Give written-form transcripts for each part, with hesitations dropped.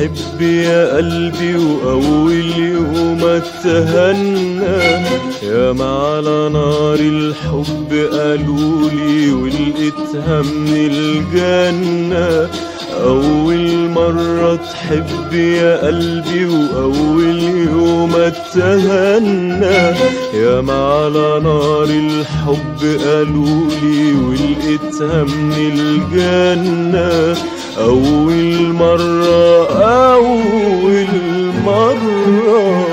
حب يا قلبي وأول يوم اتهنى ياما على نار الحب قالولي ولقيتها من الجنة. أول مرة تحب يا قلبي وأول يوم اتهنى ياما على نار الحب قالولي ولقيتها من الجنة. أول مرة أول مرة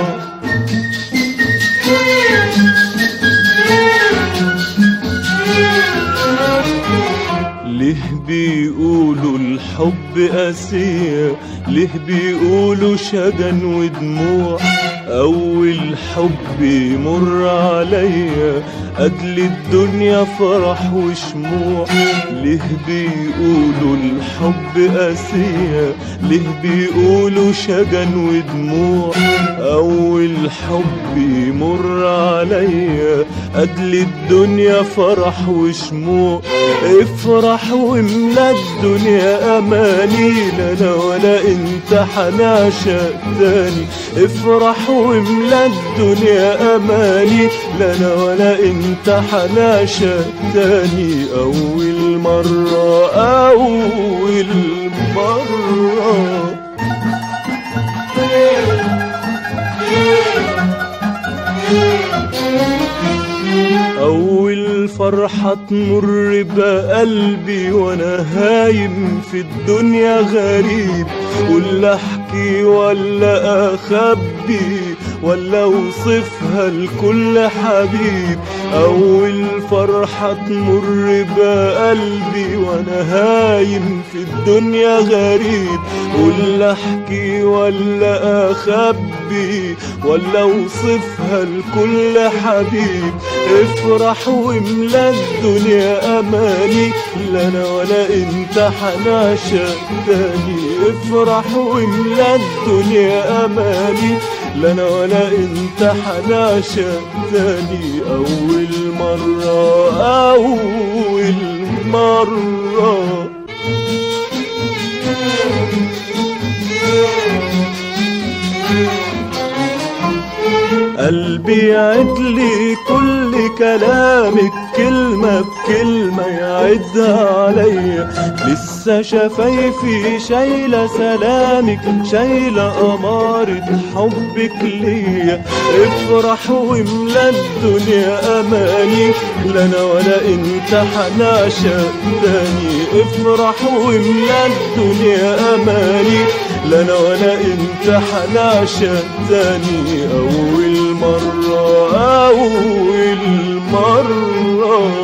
ليه بيقولوا الحب قاسية؟ ليه بيقولوا شجن ودموع؟ أول حب يمر عليا قتل الدنيا فرح وشموع. ليه بيقولوا الحب قاسية؟ ليه بيقولوا شجن ودموع؟ أول حب يمر عليا قتل الدنيا فرح وشموع. افرح واملا الدنيا أماني لا أنا ولا انت حنعشق تاني. افرح واملا الدنيا أماني لا أنا ولا انت حنعشق تاني. أول مرة أول مرة أول فرحة تمر بقلبي وأنا هايم في الدنيا غريب. ولا أحكي ولا أخبي ولا أوصفها لكل حبيب. أول فرحة تمر بقلبي وأنا هايم في الدنيا غريب. ولا أحكي ولا أخبي ولا أوصفها لكل حبيب. افرح واملا الدنيا أماني لا أنا ولا انت حنعشق تاني. افرح واملا الدنيا أماني لا أنا ولا انت حنعشق تاني. أول مرة أول مرة قلبي يعدلي كل كلامك كلمة بكلمة يعدها عليا. لسه شفايفي شايلة سلامك شايلة أمارة حبك ليا. افرح واملا الدنيا أماني لا أنا ولا انت حنعشق تاني. افرح واملا الدنيا أماني لا أنا ولا انت حنعشق تاني. أول مرة أول مرة